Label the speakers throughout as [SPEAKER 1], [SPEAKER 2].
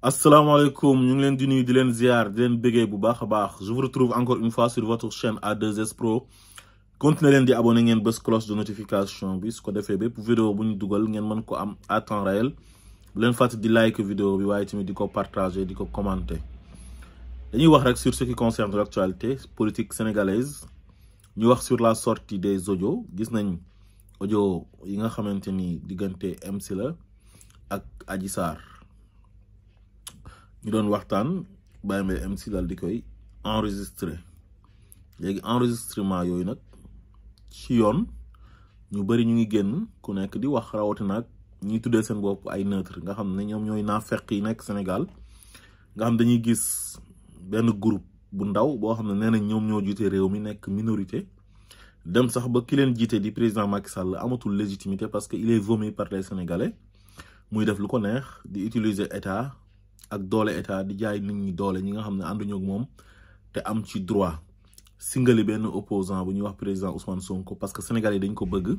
[SPEAKER 1] Asalaamaaleykum, ñu ngi leen di nuyu di leen ziar di leen bëggee bu baax a baax. Je vous retrouve encore une fois sur votre chaîne A2S Pro. Continuez leen di abonné ngeen bës cloche de notification bi su ko defee bépp vidéo bu ñu dugal ngeen mën ko am à temps réel. Bu leen fàtte di like vidéo bi waaye tamit di ko partager di ko commenter. Dañuy wax rek sur ce qui concerne l'actualité politique sénégalaise. Ñu wax sur la sortie des audios. Gis nañ audio yi nga xamante ni diggante MC la ak Adji Sarr. ñu doon waxtaan bàyyi may MC daal di koy enregistré léegi enregistrement yooyu nag ci yoon ñu bari ñu ngi génn ku nekk di wax rawatina ak ñi tuddee seen bopp ay neutre nga xam ne ñoom ñooy naafeq yi nekk Sénégal nga xam dañuy gis benn groupe bu ndaw boo xam ne nee nañ ñoom ñoo jiite réew mi nekk minorité dem sax ba ki leen jiite di président Macky Sall amatul légitimité parce que il est vomi par les Sénégalais muy def lu ko neex di utiliser état ak doole état di jaay nit ñi doole ñi nga xam ne ànduñu ak moom te am ci droit singali benn opposant bu ñuy wax président Ousmane Sonko parce que Sénégal yi dañ ko bëgg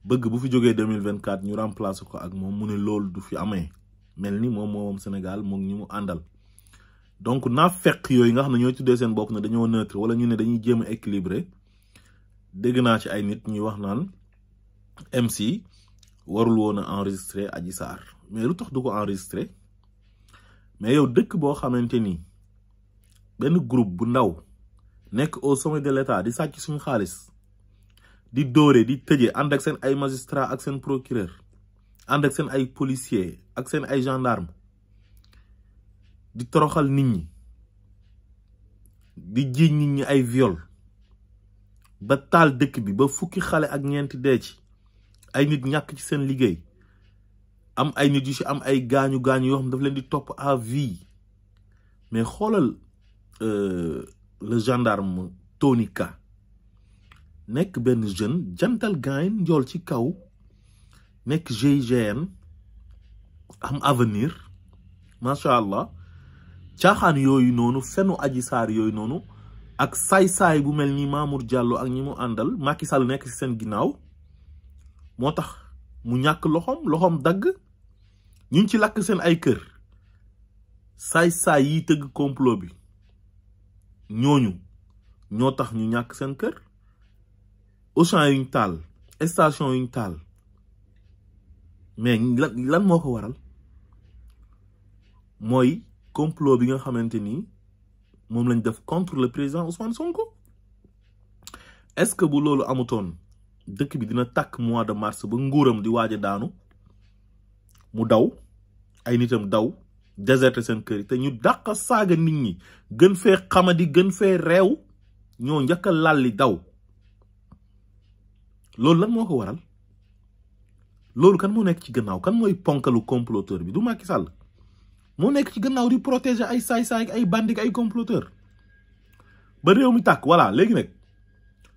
[SPEAKER 1] bu fi jógee 2024 ñu remplacer ko ak moom mu ne loolu du fi amee mel ni moom Sénégal moom ñi mu àndal. Donc naa fekk yooyu nga xam ne ñooy tuddee seen bopp ne dañoo neutre wala ñu ne dañuy jéem a équilibré dégg naa ci ay nit ñuy wax naan MC warul woon a enregistré Adji Sarr mais lu tax du ko enregistré. Mais yow dëkk boo xamante ni benn groupe bu ndaw nekk au sommet de l'état di sàcc suñu xaalis di dóore di tëje ànd ak seen ay magistrat ak seen procureur ànd ak seen ay policier ak seen ay gendarme di toroxal nit ñi di jiiñ nit ñi ay viol ba taal dëkk bi ba fukki xale ak ñeenti dee ci ay nit ñàkk ci seen liggéey am ay nit yu ci am ay gaañu yoo xam daf leen di topp à vie mais xoolal le gendarme Tony Ka nekk benn jeune jantal gain njool ci kaw nekk GIGN am avenir macha allah caaxaan yooyu noonu fenu Adji Sarr yooyu noonu ak saay-saay bu mel ni Mamour Diallo ak ñi mu àndal Macky Sall nekk ci seen ginnaaw moo tax mu ñàkk loxoom dagg ñu ngi ci lakk seen ay kër saay-saay yi tëgg complot bi ñooñu ñoo tax ñu ñàkk seen kër Auchan yuñ taal station yuñ taal mais lan moo ko waral mooy complot bi nga xamante ni moom lañ def contre le président Ousmane Sonko. Est-ce que bu loolu amutoon dëkk bi dina tàkk mois de mars ba nguuram di waaj a daanu mu daw ay nitam daw déserté seen kër yi te ñu dàq saaga nit ñi gën fee xamadi gën fee réew ñoo njëkk a lalli daw loolu lan moo ko waral loolu kan moo nekk ci gannaaw kan mooy ponkalu comploteur bi du Macky Sall moo nekk ci gannaaw di protéger ay saay-saay ay bandik ay comploteur ba réew mi tàkk voilà léegi nag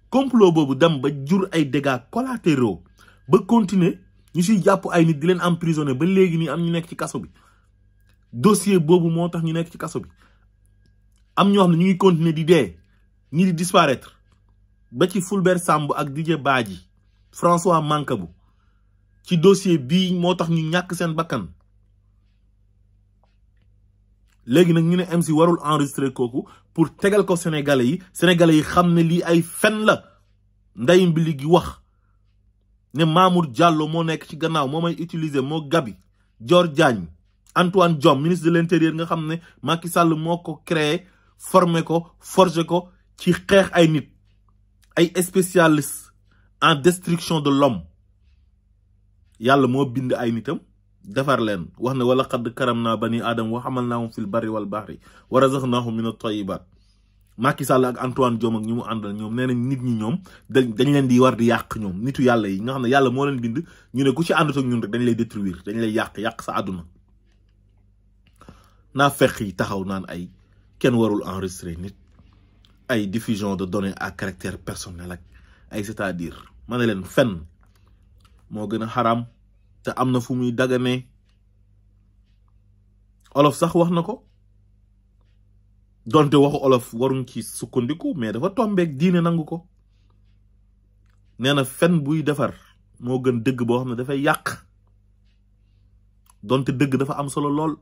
[SPEAKER 1] complot boobu dem ba jur ay dégâts collatéraux ba continuer ñu siy jàpp ay nit di leen emprisonné ba léegi nii am ñu nekk ci kaso bi dossier boobu moo tax ñu nekk ci kaso bi am ñoo xam ne ñu ngi continuer di dee ñi di disparaître ba ci Fulbert Sambou ak Didier Badji François Mancabou ci dossier bii moo tax ñu ñàkk seen bakkan léegi nag ñu ne MC warul enregistrer kooku pour tegal ko sénégalais yi xam ne lii ay fen la nday mbili gi wax ne Mamour Diallo moo nekk ci gannaaw moo may utiliser moo Gabi Dior Diagne Antoine Diome ministre de l'intérieur nga xam ne Macky Sall moo ko créé formé ko forgé ko ci xeex ay nit ay spécialistes en destruction de l'homme yàlla moo bind ay nitam defar leen wax ne wala xadd karam naa bani aadama wa hamalnaahum fil barri wal bahri wa razaqnaahum min at-tayyibaat Macky Sall ak Antoine Diome ak ñu mu àndal ñoom nee nañ nit ñi ñoom dañ leen di war di yàq ñoom nitu yàlla yi nga xam ne yàlla moo leen bind ñu ne ku ci àndut ak ñun rek dañ lay détruire dañ lay yàq sa àdduna naa fekk yi taxaw naan ay kenn warul enregistrer nit ay diffusion de données à caractère personnel ak ay c'est-à-dire ma ne leen fen moo gën a xaraam te am na fu muy daganee olof sax wax na ko donte waxu olof waruñ ci sukkandiku mais dafa tombeek diine nangu ko nee na fen buy defar moo gën dëgg boo xam ne dafay yàq donte dëgg dafa am solo lool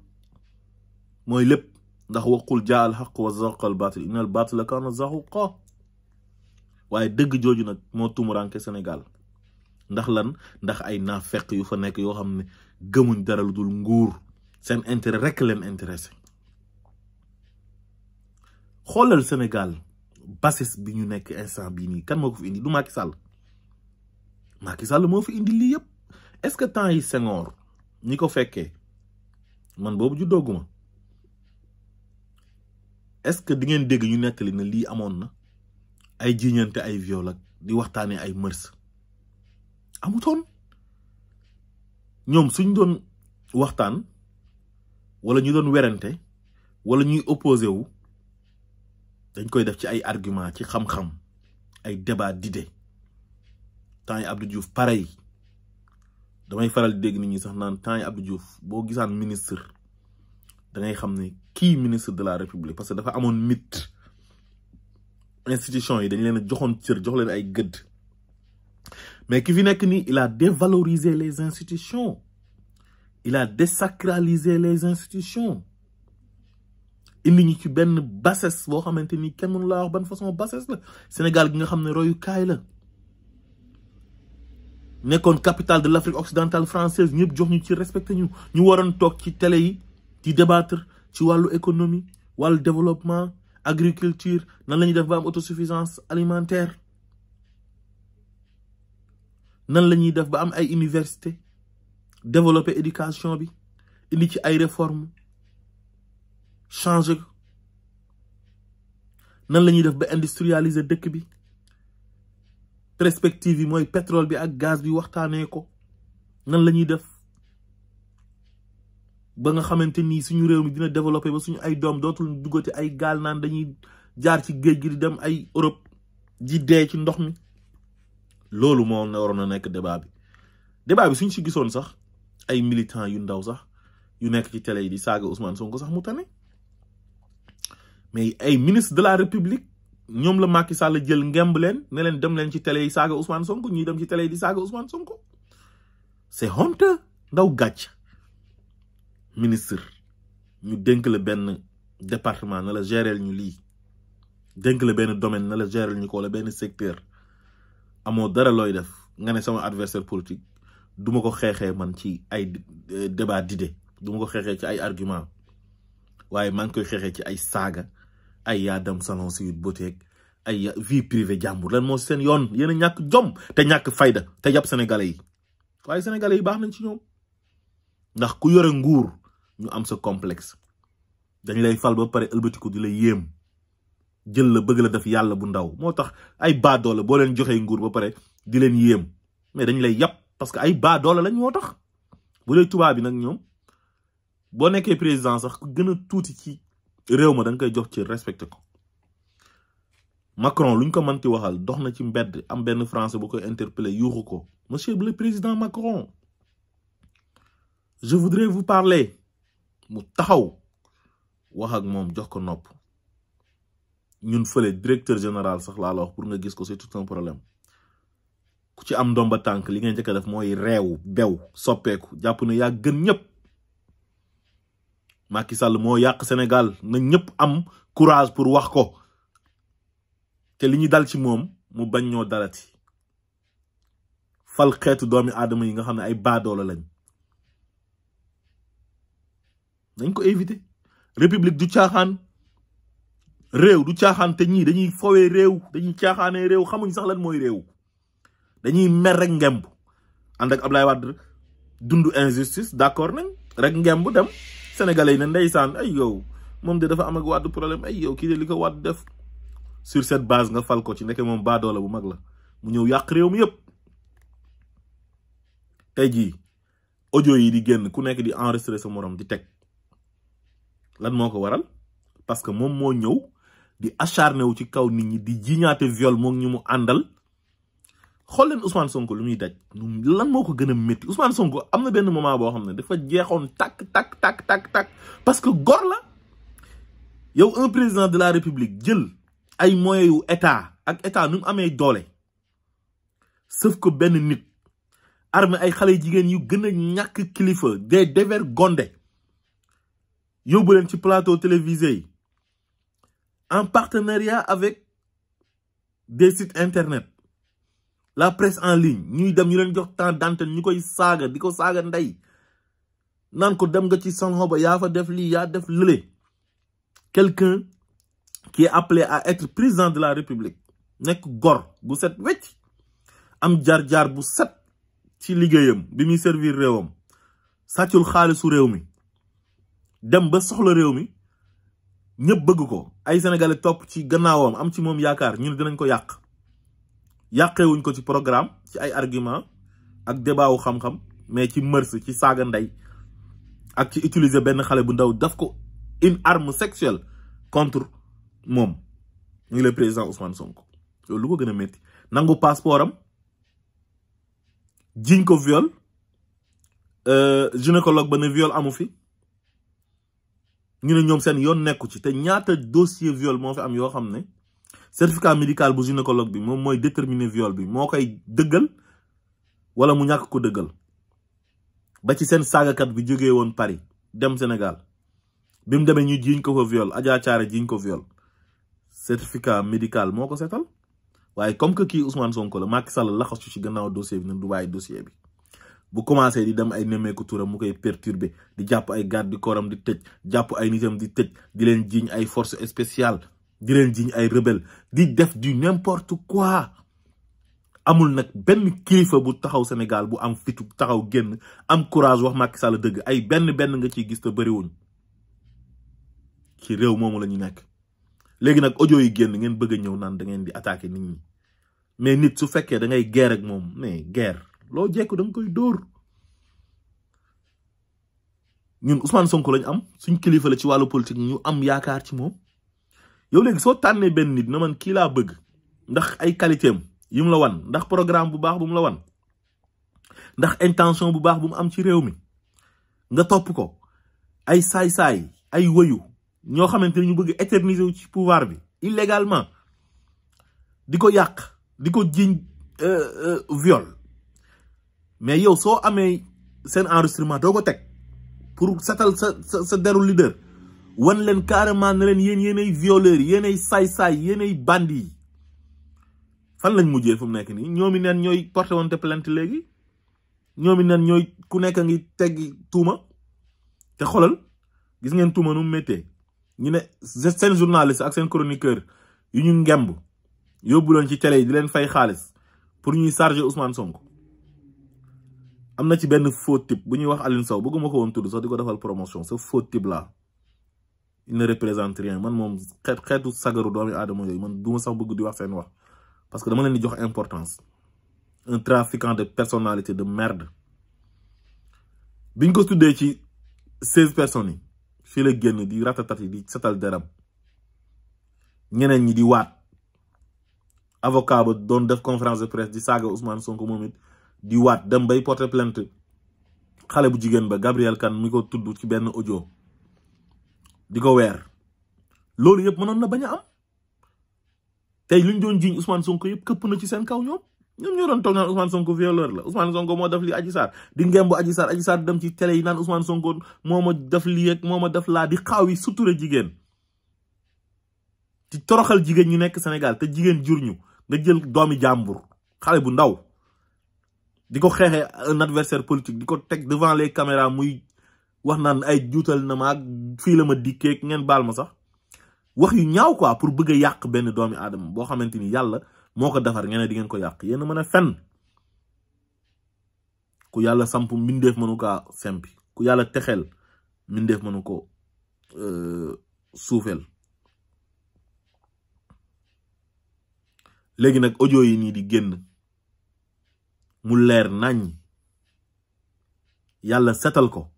[SPEAKER 1] mooy lépp ndax waqul jaa al xaq wa zaqa al batil inna al batila kaana zahuqa waaye dëgg jooju nag moo tumuranke Sénégal ndax lan ndax ay naafeq yu fa nekk yoo xam ne gëmuñ dara lu dul nguur seen intérêt rek leen intéressé xoolal Sénégal bassesse bi ñu nekk instant bii nii kan moo ko fi indi du Macky Sall Macky Sall moo fi indi lii yëpp est-ce que temps yi Senghor ñi ko fekkee man boobu juddooguma est-ce que di ngeen dégg ñu nettali na lii amoon na ay jiiñante ay viol ak di waxtaanee ay mërs amutoon ñoom suñ doon waxtaan wala ñu doon werante wala ñuy opposé wu dañ koy def ci ay argument ci xam-xam ay débat d'idées temps yi Abdou Diouf pareil damay faral di dégg nit ñi sax naan temps yi Abdou Diouf boo gisaan ministre da ngay xam ne kii ministre de la République parce que dafa amoon mythe institution yi dañ leen a joxoon cër jox leen ay gëdd mais ki fi nekk nii il a dévalorisé les institutions il a désacralisé les institutions indi ñu ci benn bassesse boo xamante ni kenn mënu laa wax ban façon bassesse la Sénégal gi nga xam ne royukaay la nekkoon capitale de l'Afrique occidentale française ñëpp jox ñu ci respecté ñu waroon toog ci télé yi di débattre ci wàllu économie wàllu développement agriculture nan la ñuy def ba am autosuffisance alimentaire nan la ñuy def ba am ay université développer éducation bi indi ci ay réformes changer ko nan la ñuy def ba industrialiser dëkk bi perspective yi mooy pétrole bi ak gaz bi waxtaanee ko nan la ñuy def ba nga xamante ni suñu réew mi dina développer ba suñu ay doom dootul duggati ay gaal naan dañuy jaar ci géej gi di dem ay Europe ji dee ci ndox mi loolu moo waroon a nekk débat bi suñ si gisoon sax ay militants yu ndaw sax yu nekk ci télé yi di saaga Ousmane Sonko sax mu tane mais ay ministre de la République ñoom la Macky Sall jël ngemb leen ne leen dem leen ci télé yi saaga Ousmane Sonko ñuy dem ci télé yi di saaga Ousmane Sonko c'est honteux ndaw gàcc ministre ñu dénk la benn département na la gérer ñu lii dénk la benn domaine na la gérer ñu ko wala benn secteur amoo dara looy def nga ne sama adversaire politique duma ko xeexee man ci ay débat d'idées duma ko xeexee ci ay argument waaye maa ngi koy xeexee ci ay saaga ay yaa dem salon si boteeg ay vie privée jàmbur lan moo seen yoon yéen a ñàkk jom te ñàkk fayda te jàpp sénégalais yi waaye sénégalais yi baax nañ ci ñoom ndax ku yore nguur ñu am sa complexe dañ lay fal ba pare ëlbatiku di la yéem jël la bëgg la def yàlla bu ndaw moo tax ay baadoola boo leen joxee nguur ba pare di leen yéem mais dañ lay yàpp parce que ay baadoola lañ moo tax bu dee tubaab bi nag ñoom boo nekkee président sax ku gën a tuuti ci réew ma da nga koy jox ci respecté ko Macron luñ ko mënti waxal dox na ci mbedd am benn français bu koy interpellé yuuxu ko monsieur le président Macron je voudrais vous parler mu taxaw wax ak moom jox ko nopp ñun fële directeur général sax laa la wax pour nga gis ko c'est tout un problème ku ci am ndomba tànk li ngeen njëkk a def mooy réew bew soppeeku jàpp ne yaa gën ñëpp Macky Sall moo yàq Sénégal na ñëpp am courage pour wax ko te li ñu dal ci moom mu bañ ñoo dalati fal xeetu doomi aadama yi nga xam ne ay baadoola lañ nañ ko éviter république du caaxaan réew du caaxaan te ñii dañuy fowee réew dañuy caaxaanee réew xamuñ sax lan mooy réew dañuy mer rek ngemb ànd ak Abdoulaye Wade dund injustice d'accord nañ rek ngemb dem sénégalais yi ne ndeysaan ay yow moom de dafa am ak Wade problème ay yow kii de li ko Wade def sur cette base nga fal ko ci nekk moom baadoola bu mag la mu ñëw yàq réew mi yëpp tey jii audio yi di génn ku nekk di enregistrer sa morom di teg lan moo ko waral parce que moom moo ñëw di acharné wu ci kaw nit ñi di jiñaate viol moom ñu mu àndal xool leen Ousmane Sonko lu muy daj lan moo ko gën a métti Ousmane Sonko am na benn moment boo xam ne dafa jeexoon tak parce que gor la yow un président de la république jël ay moyens yu état ak état nu mu amee doole sauf que benn nit armé ay xale jigéen yu gën a ñàkk kilifa des dévergondés yóbbu leen ci plateau télévisé yi en partenariat avec des sites internet la presse en ligne ñuy dem ñu leen jox temps d'antenne ñu koy saaga di ko saaga ndey naan ko dem nga ci Sonko ba yaa fa def lii yaa def lële quelqu'un qui est appelé à être président de la République nekk gor bu set wecc am jaar-jaar bu set ci liggéeyam bi muy servir réewam sàccul xaalisu réew mi dem ba soxla réew mi ñëpp bëgg ko ay sénégalais topp ci gannaawam am ci moom yaakaar ñu ne dinañ ko yàq yàqeewuñ ko ci programme ci ay argument ak débat wu xam-xam mais ci mërs ci saaga ndey ak ci utiliser benn xale bu ndaw daf ko une arme sexuelle contre moom ñu le président Ousmane Sonko loolu lu ko gën a métti nangu passeport am jiñ ko viol gynécologue ba ne viol amu fi ñu ne ñoom seen yoon nekku ci te ñaata dossier viol moo fi am yoo xam ne certificat médical bu gynécologue bi moom mooy déterminer viol bi moo koy dëggal wala mu ñàkk ko dëggal ba ci seen saagakat bi jógee woon Paris dem Sénégal bi mu demee ñu jiñ ko fa viol Adja Thiaré jiñ ko viol certificat médical moo ko setal waaye comme que kii Ousmane Sonko la Macky Sall laxasu ci gannaaw dossier bi ne du bàyyi dossier bi bu commencé di dem ay nemmeeku turam mu koy perturber di jàpp ay garde du corps am di tëj jàpp ay nitam di tëj di leen jiñ ay force spéciale di leen jiñ ay rebelle di def du n'importe quoi amul nag benn kilifa bu taxaw Sénégal bu am fitu taxaw génn am courage wax Macky Sall dëgg ay benn nga ciy gis te bëriwuñ ci réew moomu la ñu nekk léegi nag audio yi génn ngeen bëgg a ñëw naan da ngeen di attaquer nit ñi mais nit su fekkee da ngay guerre ak moom mais guerre loo jekku da nga koy dóor ñun Ousmane Sonko lañ am suñ kilifa la ci wàllu politique ñu am yaakaar ci moom yow léegi soo tànnee benn nit na man kii laa bëgg ndax ay qualité am yi mu la wan ndax programme bu baax bu mu la wan ndax intention bu baax bu mu am ci réew mi nga topp ko ay saay-saay ay wëyu ñoo xamante ni ñu bëgg éterniser wu ci pouvoir bi illégalement di ko yàq di ko jiñ viol mais yow soo amee seen enregistrement doo ko teg pour setal sa deru leader wan leen carrément ne leen yéenay violeurs yi yéenay saay-saay yéenay bandi yi fan lañ mujjee fu mu nekk nii ñoomi neen ñooy porté wante plainte léegi ñoomi neen ñooy ku nekk ngi teggi tuuma te xolal gis ngeen tuuma nu mu méttee ñu ne seen journaliste ak seen chroniqueur yu ñu ngemb yóbbu leen ci télé yi di leen fay xaalis pour ñuy charger Ousmane Sonko am na ci benn faux type bu ñuy wax Aline Sow bëgguma ko woon tudd sax di ko defal promotion ce faux type là il ne représente rien man moom xeetu sagaru doomi aadama yooyu man du ma sax bëgg di wax seen wax parce que dama leen di jox importance un trafiquant de personnalité de merde biñ ko tuddee ci 16 personnes yi fii la génn di ratatat yi di setal deram ñeneen ñi di waat avocat ba doon def conférence de presse di saaga Ousmane Sonko moom it di waat dem bay porter plainte xale bu jigéen ba Gabriel Kane mi ko tudd ci benn audio di ko weer loolu yëpp mënoon na bañ a am tey luñ doon jiiñ Ousmane Sonko yëpp këpp na ci seen kaw ñoom ñoo doon toog naan Ousmane Sonko violeur la Ousmane Sonko moo def li Adji Sarr di ngemb Adji Sarr dem ci télé yi naan Ousmane Sonko moo ma def lii ak moo ma def laa di xaaw yi sutura jigéen ci toroxal jigéen ñi nekk Sénégal te jigéen jur ñu nga jël doomi jàmbur xale bu ndaw di ko xeexee un adversaire politique di ko teg devant les caméras muy wax naan ay juutal na ma ak fii la ma dikkee ngeen baal ma sax wax yu ñaaw quoi pour bëgg a yàq benn doomi aadama boo xamante ni yàlla moo ko defar ngeen di ngeen ko yàq yéen a mën a fen ku yàlla samp mbindeef mënu kaa sempi ku yàlla texeel mbindeef mënu ko suufeel léegi nag audio yi nii di génn mu leer nañ yàlla setal ko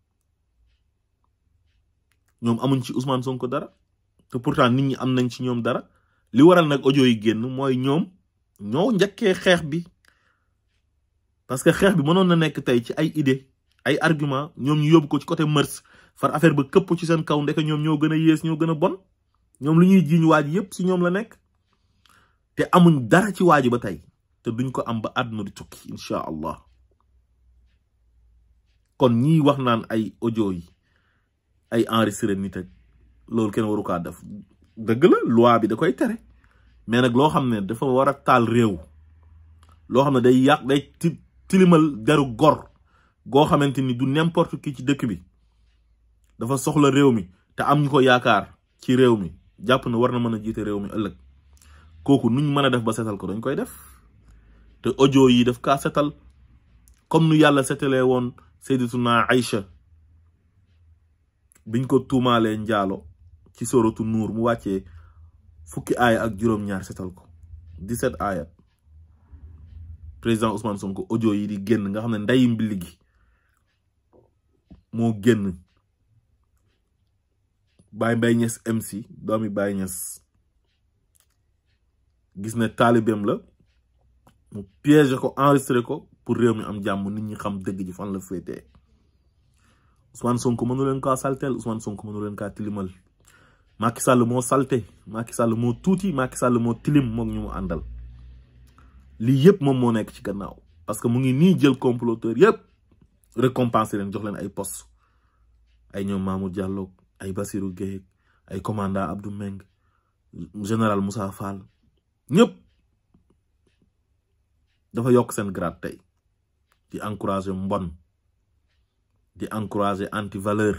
[SPEAKER 1] ñoom amuñ ci Ousmane Sonko dara te pourtant nit ñi am nañ ci ñoom dara li waral nag audio yi génn mooy ñoom ñoo njëkkee xeex bi parce que xeex bi mënoon na nekk tey ci ay idée ay argument ñoom ñu yóbbu ko ci côté mœurs far affaire ba këpp ci seen kaw ndeke ñoom ñoo gën a yées ñoo gën a bon ñoom lu ñuy jiiñ waa ji yépp si ñoom la nekk te amuñ dara ci waa ji ba tey te duñ ko am ba àdduna di tukki incha allah kon ñii wax naan ay audio yi ay enregistré nit ak loolu kenn waru kaa def dëgg la loi bi da koy tere mais nag loo xam ne dafa war a taal réew loo xam ne day yàq day tilimal deru gor goo xamante ni du n'importe qui ci dëkk bi dafa soxla réew mi te am ñu ko yaakaar ci réew mi jàpp na war na mën a jiite réew mi ëllëg kooku nuñ mën a def ba setal ko dañ koy def te audio yi daf kaa setal comme nu yàlla setalee woon Sayyidatuna Aïcha biñ ko tuumaalee njaalo ci soratu nuur mu wàccee fukki aaya ak juróom-ñaar setal ko 17 aayat président Ousmane Sonko audio yi di génn nga xam ne nday mbili gi moo génn Baye Niass MC doomi Baye Niass gis ne taalibeem la mu piégé ko enregistré ko pour réew mi am jàmm nit ñi xam dëgg ji fan la féetee Ousmane Sonko mënu leen kaa saltel Ousmane Sonko mënu leen kaa tilimal Macky Sall moo salte Macky Sall moo tuuti Macky Sall moo tilim mook ñu mu àndal lii yëpp moom moo nekk ci gannaaw parce que mu ngi nii jël comploteur yëpp récompenser leen jox leen ay poste ay ñoom Mamour Diallo ay Bassirou Gueye ay commandant Abdou Meng général Moussa Fall ñëpp dafa yokk seen grade tey di encourager mbon di encourager anti valeur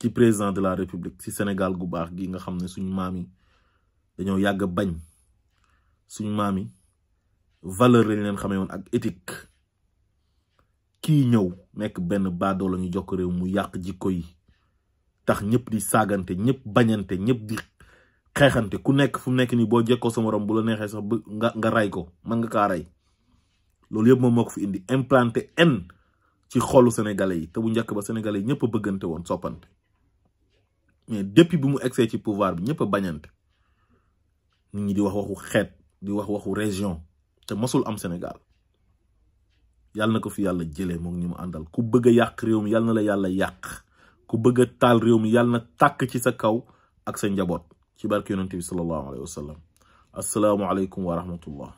[SPEAKER 1] ci président de la république ci Sénégal gu baax gi nga xam ne suñu maam yi dañoo yàgg bañ suñu maam yi valeur lañ leen xamee woon ak éthique kii ñëw nekk benn baadoo la ñu jokk réew mu yàq jikko yi tax ñëpp di saagante ñëpp bañante ñëpp di xeexante ku nekk fu mu nekk nii boo jekkoo sa morom bu la neexee sax nga ray ko mën nga kaa rey loolu yëpp moom moo ko fi indi implanté en ci xolu sénégalais yi te bu njëkk ba sénégalais yi ñëpp a bëggante woon soppante mais depuis bi mu egsee ci pouvoir bi ñëpp a bañante nit ñi di wax waxu xeet di wax waxu région te mosul am Sénégal yàlla na ko fi yàlla jëlee moom ñu mu àndal ku bëgg a yàq réew mi yàlla na la yàlla yàq ku bëgg a taal réew mi yàlla na tàkk ci sa kaw ak sa njaboot ci barke yonent bi sallallahu alayhi wa sallam assalaamu aleykum wa rahmatullah